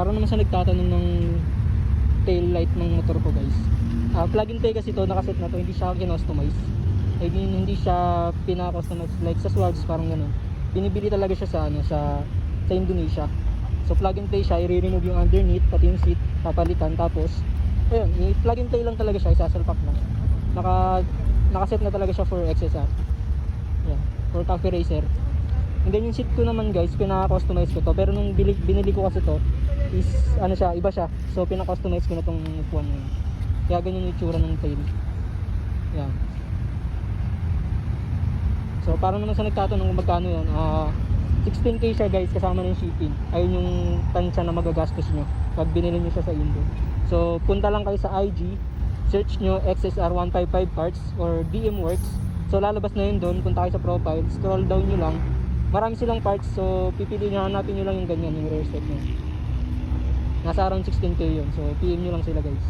Para naman sa nagtatanong ng tail light ng motor ko guys, plug and play kasi to, nakaset na to, hindi siya kinostomize. I mean, hindi siya pina-customize like sa Swartz, parang ganun. Binibili talaga siya sa ano, sa Indonesia. So plug and play siya, i-remove yung underneath, pati yung seat, papalitan, tapos ayun, i-plug and play lang talaga siya, isasalpak lang. Nakaset na talaga siya for XSR. Yeah, for coffee racer. And then yung seat ko naman guys, pina-customize ko to. Pero nung binili ko kasi to, is ano siya, iba siya. So pina-customize ko na tong upuan ngayon. Kaya ganyan yung itsura ng tail. Yan. So para naman sa nagtatanong kung magkano yan, 16k siya guys, kasama ng shipping. Ayun yung tansya na magagastos nyo pag binili nyo siya sa Indo. So punta lang kayo sa IG, search nyo XSR 155 parts or DM Works. So lalabas na yun doon, punta kayo sa profile, scroll down nyo lang. Marami silang parts, so pipili nyo, hanapin nyo lang yung ganyan, yung rear set nyo. Nasa around 16k yun, so PM nyo lang sila guys.